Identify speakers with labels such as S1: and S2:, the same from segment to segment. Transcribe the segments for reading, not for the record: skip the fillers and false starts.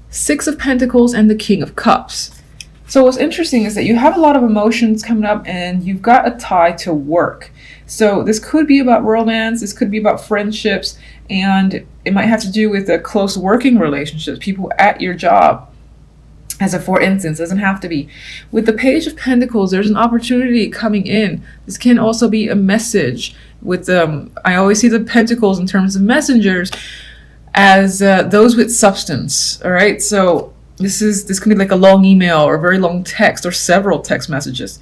S1: Six of Pentacles, and the King of Cups. So what's interesting is that you have a lot of emotions coming up and you've got a tie to work. So this could be about romance, this could be about friendships, and it might have to do with the close working relationships, people at your job. As a for instance, doesn't have to be. With the Page of Pentacles, there's an opportunity coming in. This can also be a message. With I always see the pentacles in terms of messengers as those with substance. All right, so this can be like a long email or a very long text or several text messages.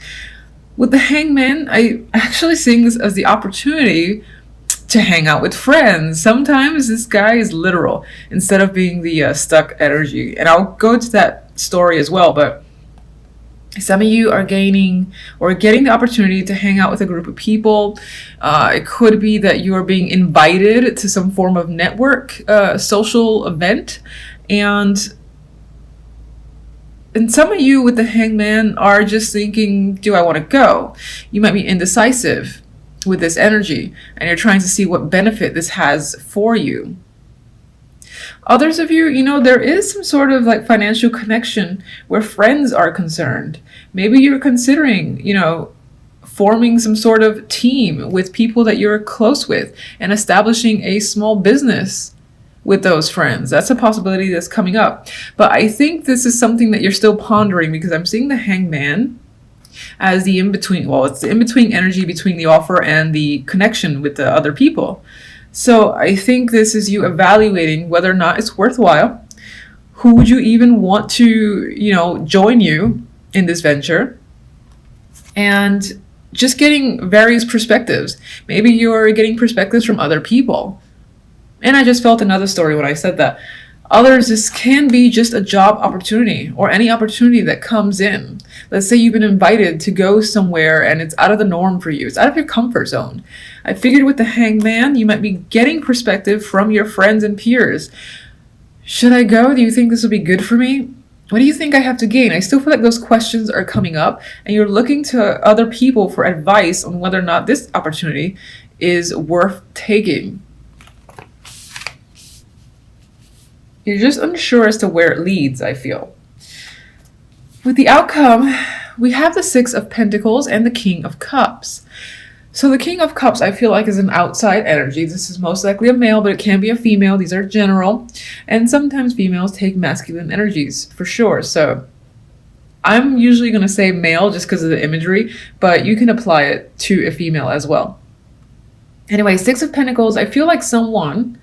S1: With the Hangman, I actually seeing this as the opportunity to hang out with friends. Sometimes this guy is literal instead of being the stuck energy. And I'll go to that story as well, but some of you are gaining or getting the opportunity to hang out with a group of people. It could be that you are being invited to some form of network, social event. And some of you with the Hangman are just thinking, do I want to go? You might be indecisive with this energy and you're trying to see what benefit this has for you. Others of you, there is some sort of like financial connection where friends are concerned. Maybe you're considering, forming some sort of team with people that you're close with and establishing a small business with those friends. That's a possibility that's coming up. But I think this is something that you're still pondering because I'm seeing the Hangman as the in-between. Well, it's the in-between energy between the offer and the connection with the other people. So I think this is you evaluating whether or not it's worthwhile. Who would you even want to, join you in this venture? And just getting various perspectives. Maybe you're getting perspectives from other people. And I just felt another story when I said that. Others, this can be just a job opportunity or any opportunity that comes in. Let's say you've been invited to go somewhere and it's out of the norm for you. It's out of your comfort zone. I figured with the Hangman, you might be getting perspective from your friends and peers. Should I go? Do you think this will be good for me? What do you think I have to gain? I still feel like those questions are coming up and you're looking to other people for advice on whether or not this opportunity is worth taking. You're just unsure as to where it leads, I feel. With the outcome, we have the Six of Pentacles and the King of Cups. So the King of Cups, I feel like, is an outside energy. This is most likely a male, but it can be a female. These are general. And sometimes females take masculine energies, for sure. So I'm usually going to say male just because of the imagery, but you can apply it to a female as well. Anyway, Six of Pentacles, I feel like someone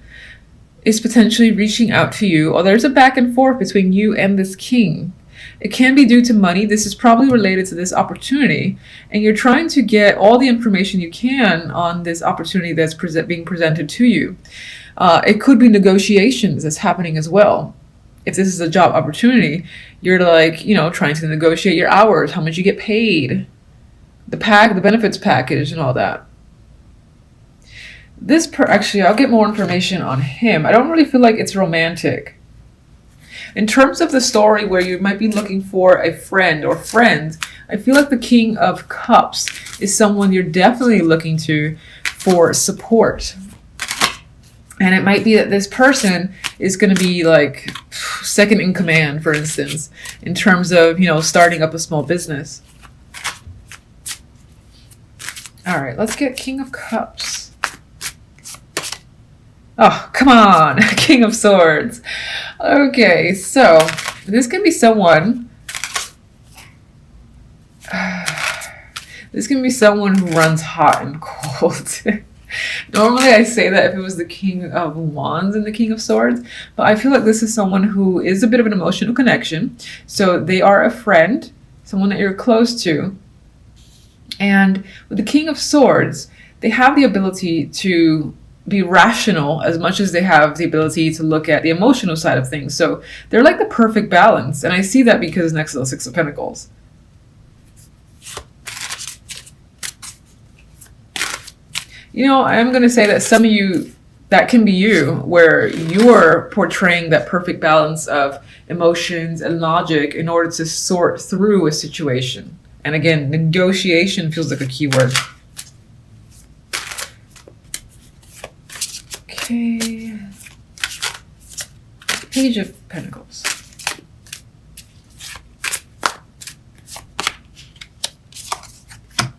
S1: is potentially reaching out to you, or there's a back and forth between you and this king. It can be due to money. This is probably related to this opportunity, and you're trying to get all the information you can on this opportunity that's being presented to you. It could be negotiations that's happening as well. If this is a job opportunity, you're trying to negotiate your hours, how much you get paid, the benefits package and all that. Actually, I'll get more information on him. I don't really feel like it's romantic. In terms of the story where you might be looking for a friend or friends, I feel like the King of Cups is someone you're definitely looking to for support. And it might be that this person is going to be like second in command, for instance, in terms of, starting up a small business. All right, let's get King of Cups. Oh, come on. King of Swords. Okay, so this can be someone. This can be someone who runs hot and cold. Normally I say that if it was the King of Wands and the King of Swords, but I feel like this is someone who is a bit of an emotional connection. So they are a friend, someone that you're close to. And with the King of Swords, they have the ability to be rational as much as they have the ability to look at the emotional side of things. So they're like the perfect balance. And I see that because next to the Six of Pentacles. I'm going to say that some of you, that can be you, where you're portraying that perfect balance of emotions and logic in order to sort through a situation. And again, negotiation feels like a key word. Okay. Page of Pentacles.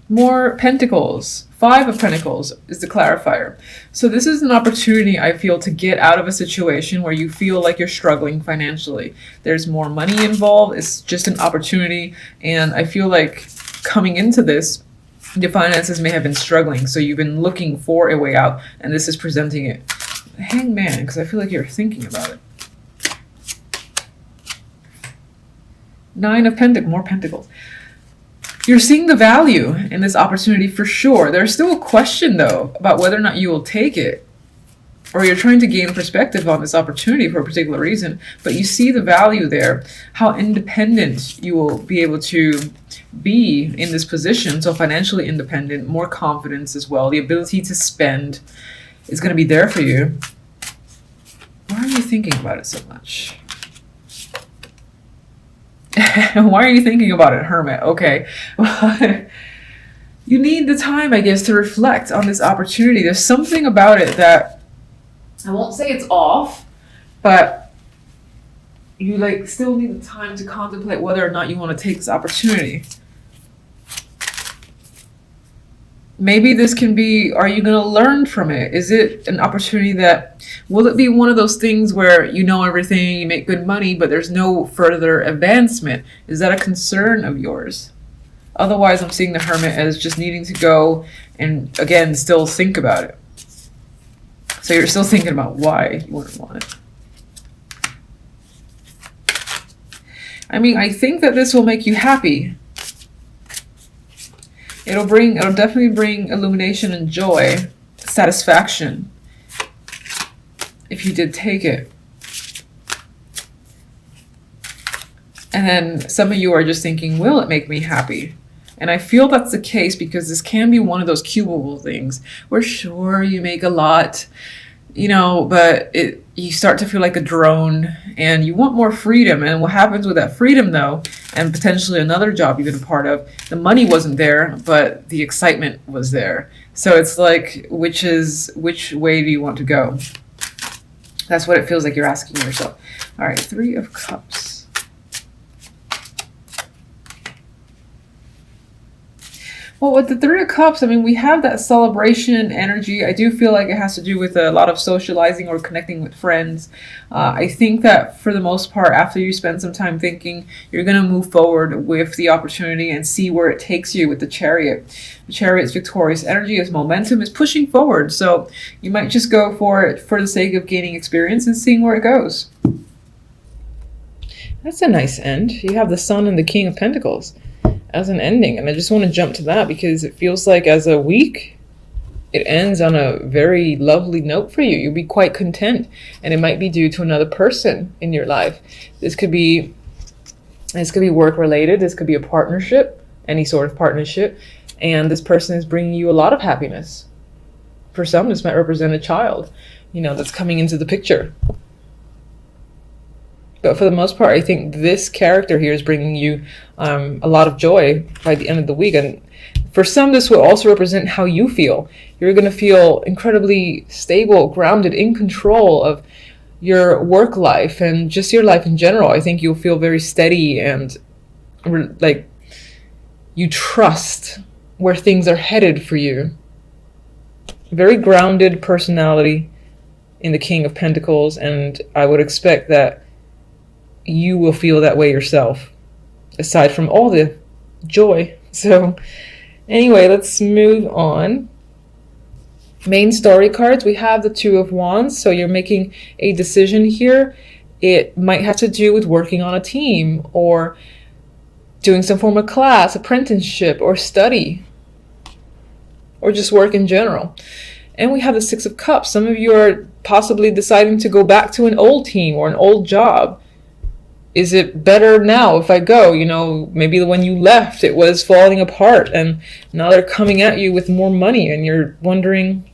S1: More pentacles. 5 of Pentacles is the clarifier. So this is an opportunity, I feel, to get out of a situation where you feel like you're struggling financially. There's more money involved. It's just an opportunity. And I feel like coming into this, your finances may have been struggling. So you've been looking for a way out. And this is presenting it. Hangman, because I feel like you're thinking about it. 9 of Pentacles. More Pentacles. You're seeing the value in this opportunity for sure. There's still a question, though, about whether or not you will take it. Or you're trying to gain perspective on this opportunity for a particular reason. But you see the value there. How independent you will be able to be in this position. So financially independent. More confidence as well. The ability to spend is going to be there for you. Why are you thinking about it so much? Why are you thinking about it, Hermit? Okay. You need the time, I guess, to reflect on this opportunity. There's something about it that, I won't say it's off, but you like still need the time to contemplate whether or not you want to take this opportunity. Maybe this can be, are you going to learn from it? Is it an opportunity that, will it be one of those things where you know everything, you make good money, but there's no further advancement? Is that a concern of yours? Otherwise, I'm seeing the Hermit as just needing to go and, again, still think about it. So you're still thinking about why you wouldn't want it. I mean, I think that this will make you happy. It'll definitely bring illumination and joy, satisfaction, if you did take it. And then some of you are just thinking, will it make me happy? And I feel that's the case because this can be one of those cubicle things where sure, you make a lot, you know, but you start to feel like a drone and you want more freedom. And what happens with that freedom, though, and potentially another job you've been a part of, the money wasn't there, but the excitement was there. So it's like, which way do you want to go? That's what it feels like you're asking yourself. All right, 3 of Cups. Well, with the 3 of Cups, I mean, we have that celebration energy. I do feel like it has to do with a lot of socializing or connecting with friends. I think that for the most part, after you spend some time thinking, you're going to move forward with the opportunity and see where it takes you with the Chariot. The Chariot's victorious energy, its momentum is pushing forward. So you might just go for it for the sake of gaining experience and seeing where it goes. That's a nice end. You have the Sun and the King of Pentacles as an ending, and I just want to jump to that because it feels like as a week it ends on a very lovely note for you. You'll be quite content, and it might be due to another person in your life. This could be work related, this could be a partnership, any sort of partnership, and this person is bringing you a lot of happiness. For some, this might represent a child, you know, that's coming into the picture. But for the most part, I think this character here is bringing you a lot of joy by the end of the week. And for some, this will also represent how you feel. You're going to feel incredibly stable, grounded, in control of your work life and just your life in general. I think you'll feel very steady and like you trust where things are headed for you. Very grounded personality in the King of Pentacles, and I would expect that you will feel that way yourself, aside from all the joy. So anyway, let's move on. Main story cards, we have the 2 of Wands. So you're making a decision here. It might have to do with working on a team or doing some form of class, apprenticeship, or study, or just work in general. And we have the 6 of Cups. Some of you are possibly deciding to go back to an old team or an old job. Is it better now if I go? You know, maybe when you left, it was falling apart and now they're coming at you with more money and you're wondering,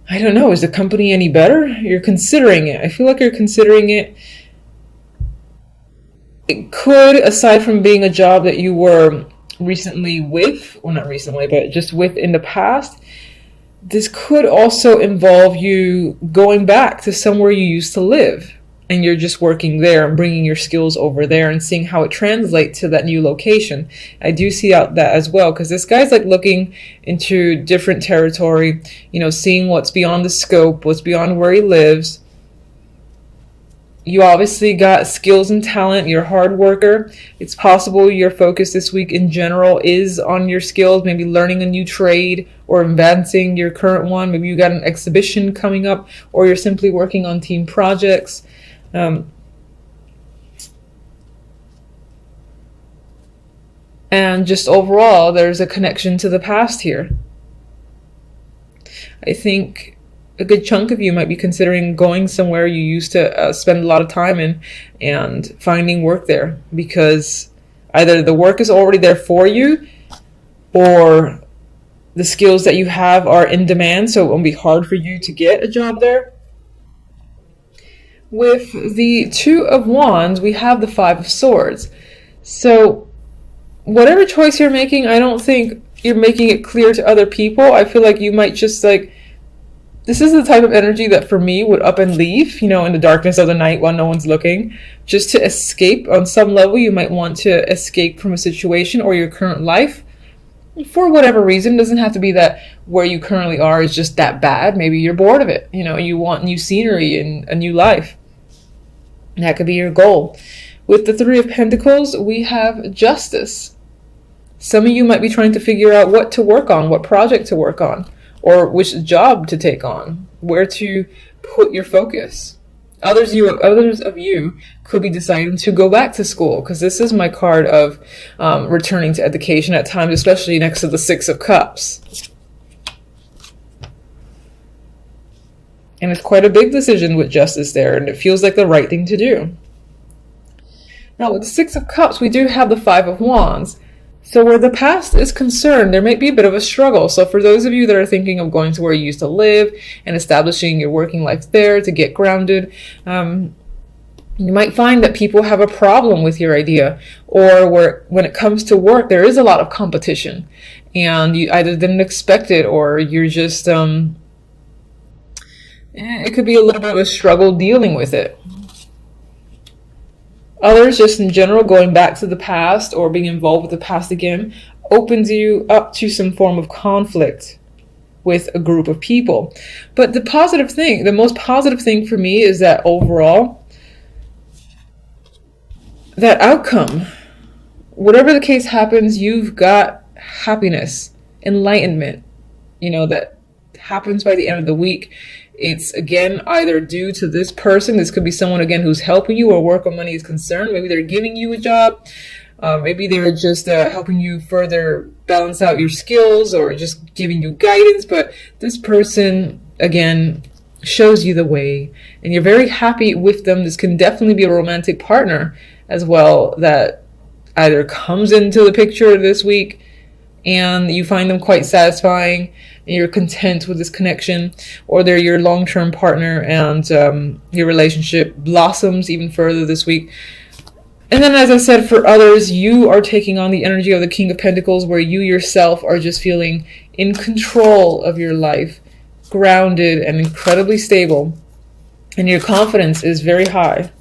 S1: I don't know, is the company any better? You're considering it. I feel like you're considering it. It could, aside from being a job that you were recently with, well, not recently, but just with in the past, this could also involve you going back to somewhere you used to live. and you're just working there and bringing your skills over there and seeing how it translates to that new location. I do see out that as well, because this guy's like looking into different territory, you know, seeing what's beyond the scope, what's beyond where he lives. You obviously got skills and talent. You're a hard worker. It's possible your focus this week in general is on your skills, maybe learning a new trade or advancing your current one. Maybe you got an exhibition coming up, or you're simply working on team projects. And just overall, there's a connection to the past here. I think a good chunk of you might be considering going somewhere you used to spend a lot of time in and finding work there, because either the work is already there for you, or the skills that you have are in demand, so it won't be hard for you to get a job there. With the Two of Wands, we have the Five of Swords. So whatever choice you're making, I don't think you're making it clear to other people. I feel like you might just like, this is the type of energy that for me would up and leave, you know, in the darkness of the night while no one's looking, just to escape. On some level, you might want to escape from a situation or your current life for whatever reason. It doesn't have to be that where you currently are is just that bad. Maybe you're bored of it. You know, you want new scenery and a new life. That could be your goal. With the Three of Pentacles, we have Justice. Some of you might be trying to figure out what to work on, what project to work on, or which job to take on, where to put your focus. Others of you could be deciding to go back to school, because this is my card of returning to education at times, especially next to the Six of Cups. And it's quite a big decision with Justice there, and it feels like the right thing to do. Now with the Six of Cups, we do have the Five of Wands. So where the past is concerned, there might be a bit of a struggle. So for those of you that are thinking of going to where you used to live and establishing your working life there to get grounded, you might find that people have a problem with your idea, or when it comes to work, there is a lot of competition and you either didn't expect it, or you're just, it could be a little bit of a struggle dealing with it. Others, just in general, going back to the past or being involved with the past again opens you up to some form of conflict with a group of people. But the positive thing, the most positive thing for me is that overall, that outcome, whatever the case happens, you've got happiness, enlightenment, you know, that happens by the end of the week. It's, again, either due to this person. This could be someone, again, who's helping you or work on money is concerned. Maybe they're giving you a job. Maybe they're just helping you further balance out your skills, or just giving you guidance. But this person, again, shows you the way, and you're very happy with them. This can definitely be a romantic partner as well that either comes into the picture this week and you find them quite satisfying and you're content with this connection, or they're your long-term partner and your relationship blossoms even further this week. And then, as I said, for others, you are taking on the energy of the King of Pentacles, where you yourself are just feeling in control of your life, grounded and incredibly stable, and your confidence is very high.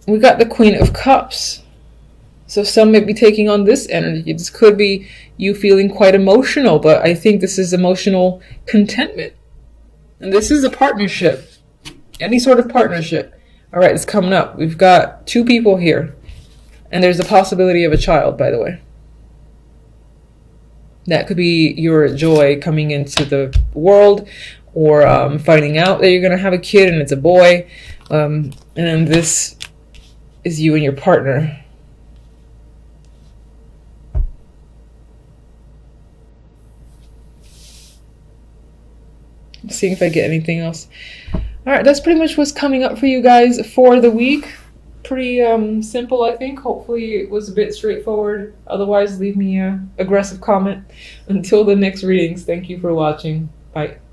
S1: We got the Queen of Cups. So some may be taking on this energy. This could be you feeling quite emotional, but I think this is emotional contentment. And this is a partnership. Any sort of partnership. All right, it's coming up. We've got two people here. And there's a possibility of a child, by the way. That could be your joy coming into the world, or finding out that you're going to have a kid and it's a boy. And this is you and your partner. Seeing if I get anything else. All right, that's pretty much what's coming up for you guys for the week. Pretty simple, I think. Hopefully it was a bit straightforward. Otherwise, leave me an aggressive comment. Until the next readings, thank you for watching. Bye.